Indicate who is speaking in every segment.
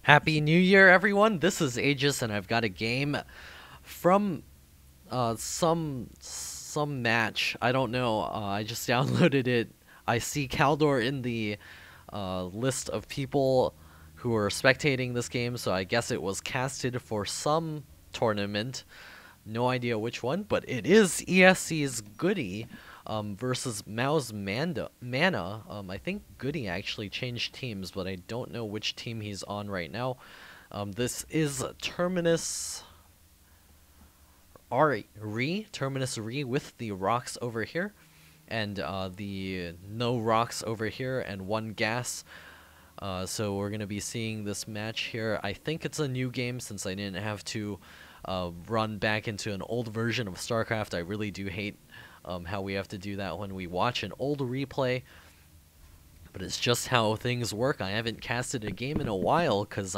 Speaker 1: Happy New Year, everyone! This is Aegis, and I've got a game from some match. I don't know. I just downloaded it. I see Caldor in the list of people who are spectating this game, so I guess it was casted for some tournament. No idea which one, but it is ESC's Goody versus MouzMana. I think Goody actually changed teams, but I don't know which team he's on right now. This is Terminus Re with the rocks over here, and the no rocks over here, and one gas. So we're gonna be seeing this match here. I think it's a new game since I didn't have to run back into an old version of StarCraft. I really do hate how we have to do that when we watch an old replay, but it's just how things work. I haven't casted a game in a while because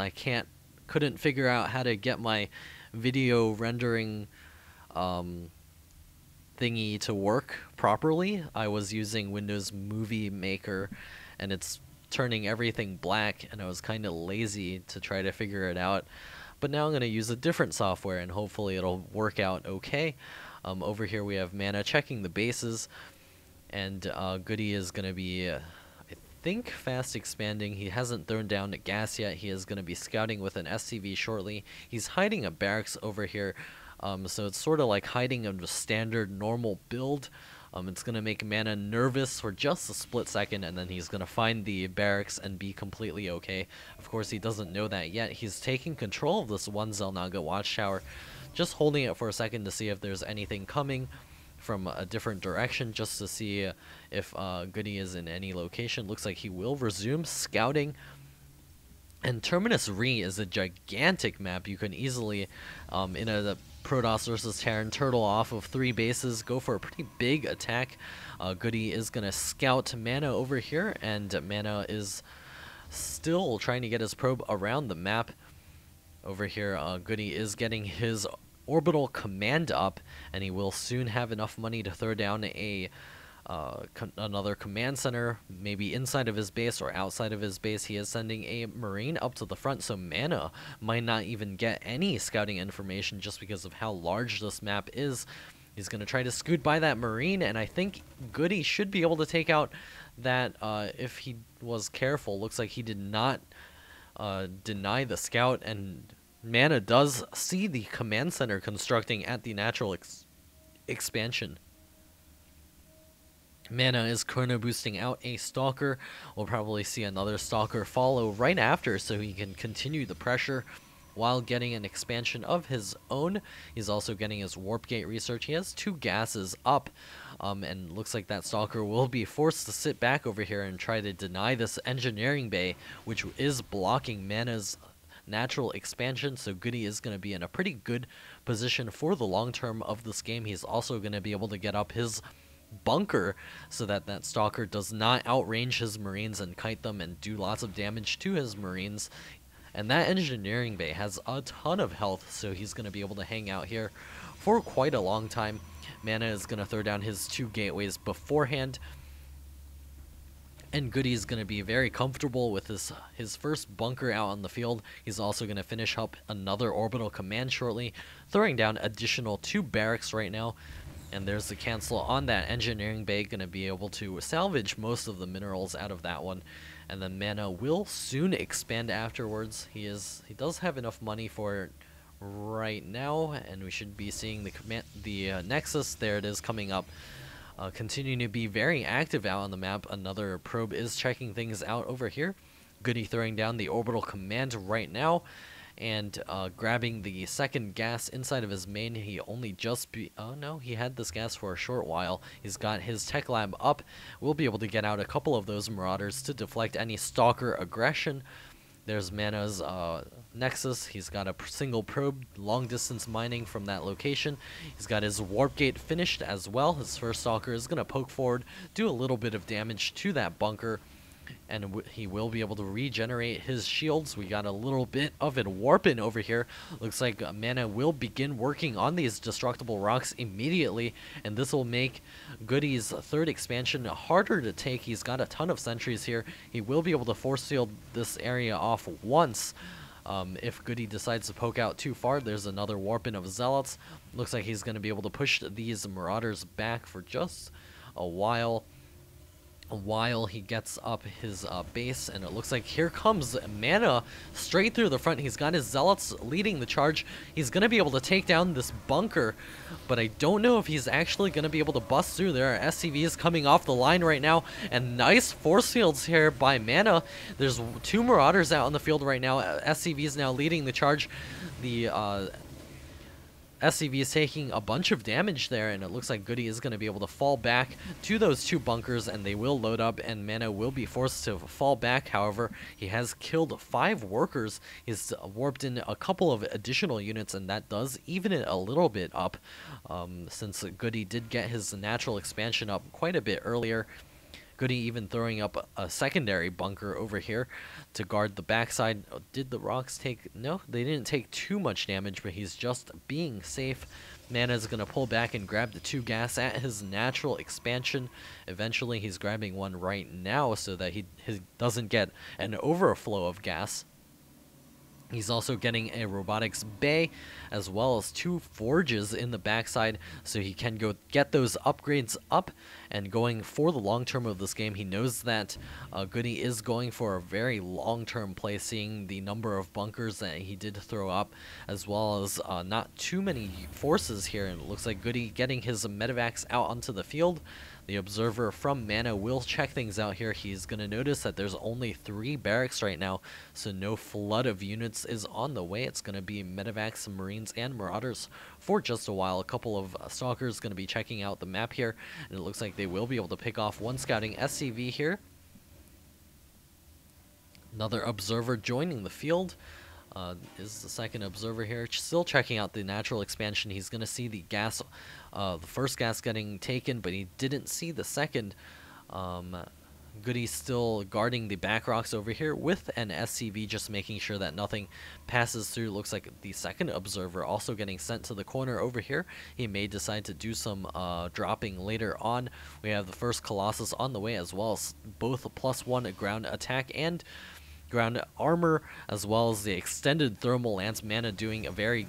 Speaker 1: couldn't figure out how to get my video rendering thingy to work properly. I was using Windows Movie Maker, and it's turning everything black, and I was kind of lazy to try to figure it out. But now I'm going to use a different software, and hopefully it'll work out okay. Over here we have Mana checking the bases, and Goody is going to be, I think, fast expanding. He hasn't thrown down the gas yet. He is going to be scouting with an SCV shortly. He's hiding a barracks over here, so it's sort of like hiding a standard normal build. It's going to make Mana nervous for just a split second, and then he's going to find the barracks and be completely okay. Of course, he doesn't know that yet. He's taking control of this one Xel'Naga watchtower, just holding it for a second to see if there's anything coming from a different direction, just to see if Goody is in any location. Looks like he will resume scouting. And Terminus Re is a gigantic map. You can easily, in a Protoss versus Terran, turtle off of 3 bases, go for a pretty big attack. Goody is going to scout Mana over here, and Mana is still trying to get his probe around the map. Over here, Goody is getting his orbital command up, and he will soon have enough money to throw down another command center, maybe inside of his base or outside of his base. He is sending a Marine up to the front, so Mana might not even get any scouting information just because of how large this map is. He's going to try to scoot by that Marine, and I think Goody should be able to take out that if he was careful. Looks like he did not deny the scout, and Mana does see the command center constructing at the natural expansion. Mana is chrono boosting out a Stalker. We'll probably see another Stalker follow right after, so he can continue the pressure while getting an expansion of his own. He's also getting his Warp Gate research. He has 2 gases up, and looks like that Stalker will be forced to sit back over here and try to deny this engineering bay, which is blocking Mana's natural expansion. So Goody is going to be in a pretty good position for the long term of this game. He's also going to be able to get up his bunker so that that Stalker does not outrange his Marines and kite them and do lots of damage to his Marines. And that engineering bay has a ton of health, so he's going to be able to hang out here for quite a long time. Mana is going to throw down his 2 gateways beforehand, and Goody is going to be very comfortable with his first bunker out on the field. He's also going to finish up another orbital command shortly, throwing down additional 2 barracks right now. And there's the cancel on that engineering bay, going to be able to salvage most of the minerals out of that one. And then Mana will soon expand afterwards. He does have enough money for it right now, and we should be seeing the Nexus. There it is, coming up. Continuing to be very active out on the map. Another probe is checking things out over here. Goody throwing down the orbital command right now, and grabbing the second gas inside of his main. He only oh no, he had this gas for a short while. He's got his tech lab up. We'll be able to get out a couple of those Marauders to deflect any Stalker aggression. There's Mana's Nexus. He's got a single probe, long distance mining from that location. He's got his Warp Gate finished as well. His first Stalker is going to poke forward, do a little bit of damage to that bunker, and he will be able to regenerate his shields. We got a little bit of it warping over here. Looks like Mana will begin working on these destructible rocks immediately, and this will make Goody's 3rd expansion harder to take. He's got a ton of sentries here. He will be able to force field this area off once, If Goody decides to poke out too far, there's another warping of Zealots. Looks like he's going to be able to push these Marauders back for just a while he gets up his base, and it looks like here comes Mana straight through the front. He's got his Zealots leading the charge. He's going to be able to take down this bunker, but I don't know if he's actually going to be able to bust through. There are SCVs coming off the line right now, and nice force fields here by Mana. There's 2 Marauders out on the field right now. SCVs now leading the charge. The SCV is taking a bunch of damage there, and it looks like Goody is going to be able to fall back to those 2 bunkers, and they will load up, and Mana will be forced to fall back. However, he has killed 5 workers. He's warped in a couple of additional units, and that does even it a little bit up, since Goody did get his natural expansion up quite a bit earlier. Goody even throwing up a secondary bunker over here to guard the backside. Did the rocks take... No, they didn't take too much damage, but he's just being safe. Mana's going to pull back and grab the 2 gas at his natural expansion. Eventually, he's grabbing one right now so that he doesn't get an overflow of gas. He's also getting a robotics bay, as well as 2 forges in the backside, so he can go get those upgrades up and going for the long term of this game. He knows that Goody is going for a very long-term play, seeing the number of bunkers that he did throw up, as well as not too many forces here, and it looks like Goody getting his medevacs out onto the field. The observer from Mana will check things out here. He's going to notice that there's only 3 barracks right now, so no flood of units is on the way. It's going to be medevacs, marines, and marauders for just a while. A couple of stalkers going to be checking out the map here, and it looks like they will be able to pick off one scouting SCV here. Another observer joining the field. Is the second observer here, still checking out the natural expansion. He's going to see the gas, the first gas getting taken, but he didn't see the second. Goody's still guarding the back rocks over here with an SCV, just making sure that nothing passes through. Looks like the second observer also getting sent to the corner over here. He may decide to do some dropping later on. We have the first Colossus on the way, as well as both a +1 ground attack and ground armor, as well as the extended thermal lance. Mana doing a very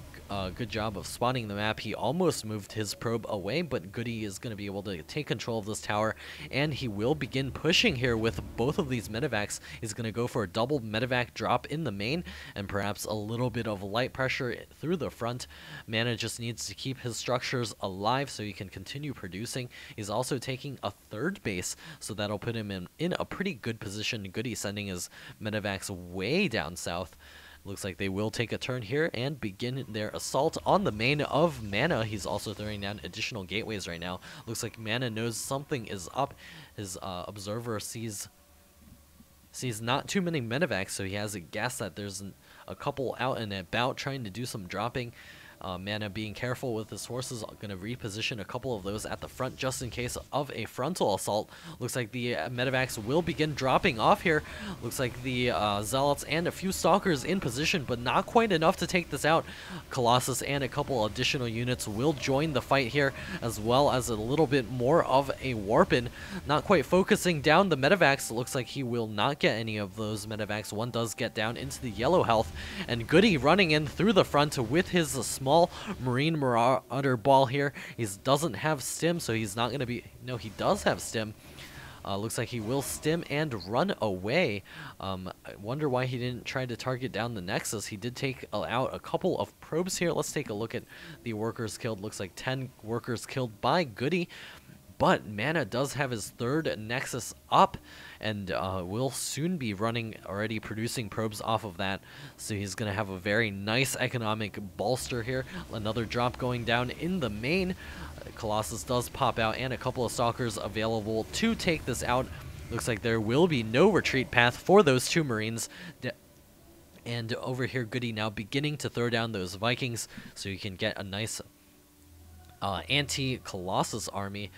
Speaker 1: good job of spotting the map. He almost moved his probe away, but Goody is going to be able to take control of this tower, and he will begin pushing here with both of these medevacs. He's going to go for a double medevac drop in the main, and perhaps a little bit of light pressure through the front. Mana just needs to keep his structures alive so he can continue producing. He's also taking a 3rd base, so that'll put him in a pretty good position. Goody sending his medevacs way down south. Looks like they will take a turn here and begin their assault on the main of Mana. He's also throwing down additional gateways right now. Looks like Mana knows something is up. His observer sees not too many medevacs, so he has a guess that there's a couple out and about trying to do some dropping. Mana being careful with his forces, going to reposition a couple of those at the front just in case of a frontal assault. Looks like the medevacs will begin dropping off here. Looks like the zealots and a few stalkers in position, but not quite enough to take this out. Colossus and a couple additional units will join the fight here, as well as a little bit more of a warpin. Not quite focusing down the medevacs. Looks like he will not get any of those medevacs. One does get down into the yellow health, and Goody running in through the front with his small marine marauder ball here. He doesn't have stim, so he's not going to be... No, he does have stim. Looks like he will stim and run away. I wonder why he didn't try to target down the Nexus. He did take out a couple of probes here. Let's take a look at the workers killed. Looks like 10 workers killed by Goody. But Mana does have his 3rd Nexus up, and will soon be already producing probes off of that. So he's going to have a very nice economic bolster here. Another drop going down in the main. Colossus does pop out, and a couple of stalkers available to take this out. Looks like there will be no retreat path for those 2 Marines. And over here, Goody now beginning to throw down those Vikings so you can get a nice anti-Colossus army.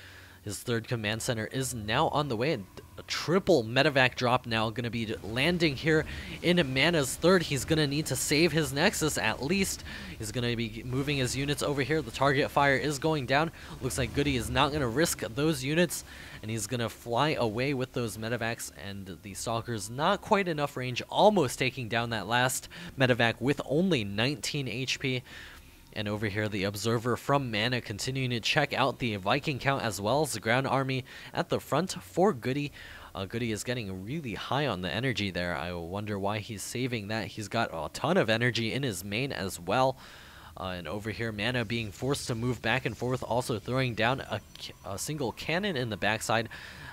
Speaker 1: His third command center is now on the way. A triple medevac drop now going to be landing here in Mana's third. He's going to need to save his Nexus at least. He's going to be moving his units over here. The target fire is going down. Looks like Goody is not going to risk those units, and he's going to fly away with those medevacs, and the Stalker's not quite enough range, almost taking down that last medevac with only 19 HP. And over here, the Observer from Mana continuing to check out the Viking count as well as the ground army at the front for Goody. Goody is getting really high on the energy there. I wonder why he's saving that. He's got a ton of energy in his main as well. And over here, Mana being forced to move back and forth, also throwing down a single cannon in the backside.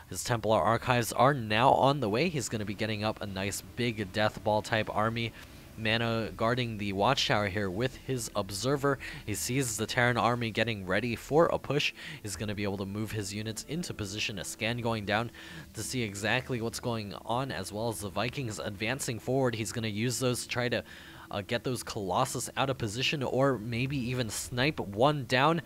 Speaker 1: His Templar Archives are now on the way. He's going to be getting up a nice big Death Ball type army. Mana guarding the watchtower here with his Observer. He sees the Terran army getting ready for a push. He's going to be able to move his units into position, a scan going down to see exactly what's going on, as well as the Vikings advancing forward. He's going to use those to try to get those Colossus out of position, or maybe even snipe one down.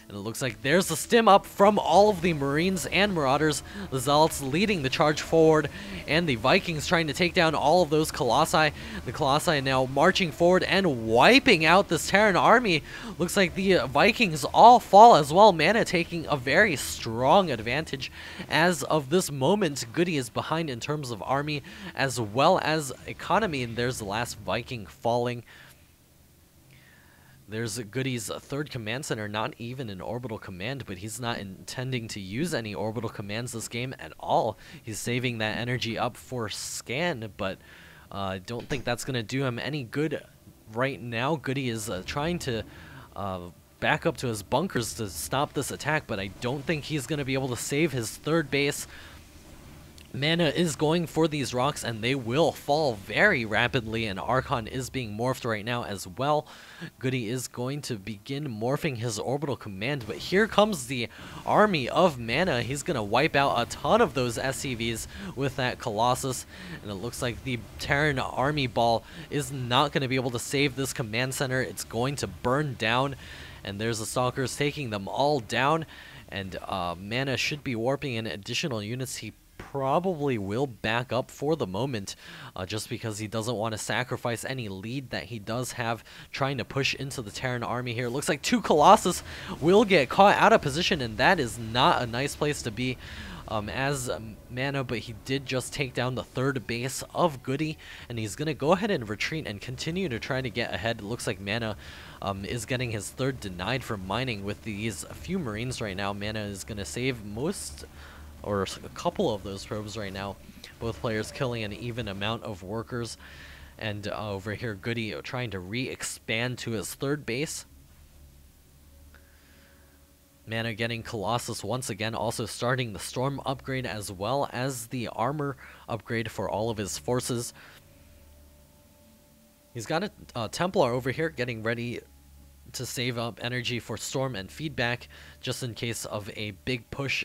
Speaker 1: And it looks like there's a stim up from all of the Marines and Marauders. The Zealots leading the charge forward, and the Vikings trying to take down all of those Colossi. The Colossi now marching forward and wiping out this Terran army. Looks like the Vikings all fall as well. Mana taking a very strong advantage. As of this moment, Goody is behind in terms of army as well as economy, and there's the last Viking falling. There's Goody's third command center, not even an orbital command, but he's not intending to use any orbital commands this game at all. He's saving that energy up for scan, but I don't think that's going to do him any good right now. Goody is trying to back up to his bunkers to stop this attack, but I don't think he's going to be able to save his third base. Mana is going for these rocks, and they will fall very rapidly, and Archon is being morphed right now as well. Goody is going to begin morphing his orbital command, but here comes the army of Mana. He's going to wipe out a ton of those SCVs with that Colossus, and it looks like the Terran army ball is not going to be able to save this command center. It's going to burn down, and there's the Stalkers taking them all down, and Mana should be warping in additional units. He probably will back up for the moment, just because he doesn't want to sacrifice any lead that he does have trying to push into the Terran army here. Looks like two Colossus will get caught out of position, and that is not a nice place to be as Mana, but he did just take down the third base of Goody, and he's going to go ahead and retreat and continue to try to get ahead. It looks like Mana is getting his third denied from mining with these few Marines right now. Mana is going to save most or a couple of those probes right now. Both players killing an even amount of workers. And over here, Goody trying to re-expand to his third base. Mana getting Colossus once again, also starting the Storm upgrade as well as the Armor upgrade for all of his forces. He's got a Templar over here getting ready to save up energy for Storm and feedback, just in case of a big push,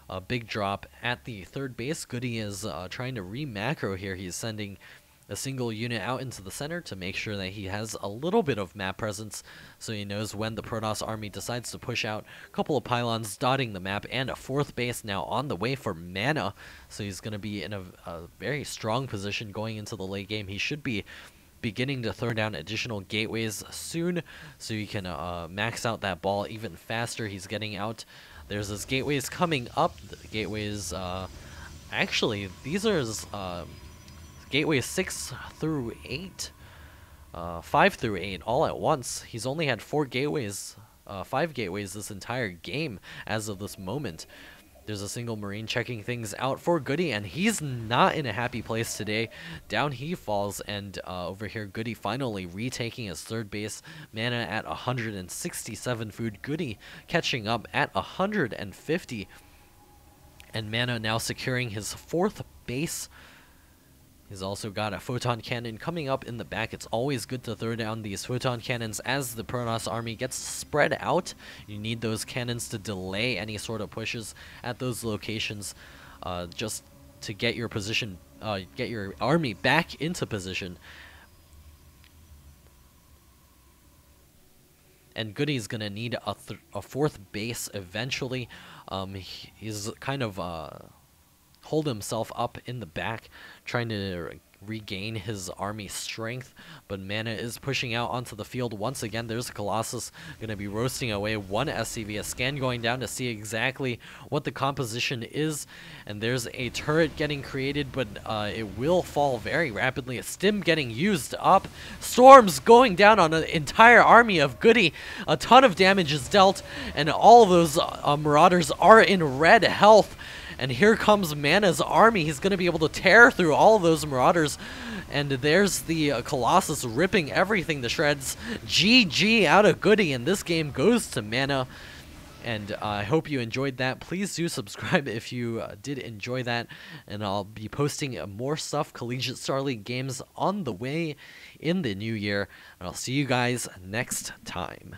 Speaker 1: a big drop at the third base. Goody is trying to re-macro here. He's sending a single unit out into the center to make sure that he has a little bit of map presence, so he knows when the Protoss army decides to push out. A couple of pylons dotting the map, and a fourth base now on the way for Mana, so he's going to be in a very strong position going into the late game. He should be beginning to throw down additional gateways soon, so he can max out that ball even faster. He's getting out. There's his gateways coming up. The gateways, actually, these are gateways 6 through 8, 5 through 8, all at once. He's only had 4 gateways, 5 gateways this entire game as of this moment. There's a single Marine checking things out for Goody, and he's not in a happy place today. Down he falls, and over here, Goody finally retaking his third base. Mana at 167 food. Goody catching up at 150. And Mana now securing his fourth base. He's also got a photon cannon coming up in the back. It's always good to throw down these photon cannons as the Protoss army gets spread out. You need those cannons to delay any sort of pushes at those locations, just to get your position, get your army back into position. and Goody's gonna need a fourth base eventually. He's kind of hold himself up in the back, trying to regain his army strength, but Mana is pushing out onto the field once again. There's a Colossus gonna be roasting away one SCV. A scan going down to see exactly what the composition is, and there's a turret getting created, but it will fall very rapidly. A stim getting used up. Storms going down on an entire army of Goody. A ton of damage is dealt, and all of those Marauders are in red health. And here comes Mana's army. He's going to be able to tear through all of those Marauders. And there's the Colossus ripping everything to shreds. GG out of Goody, and this game goes to Mana. And I hope you enjoyed that. Please do subscribe if you did enjoy that. And I'll be posting more stuff, Collegiate Star League games on the way in the new year. And I'll see you guys next time.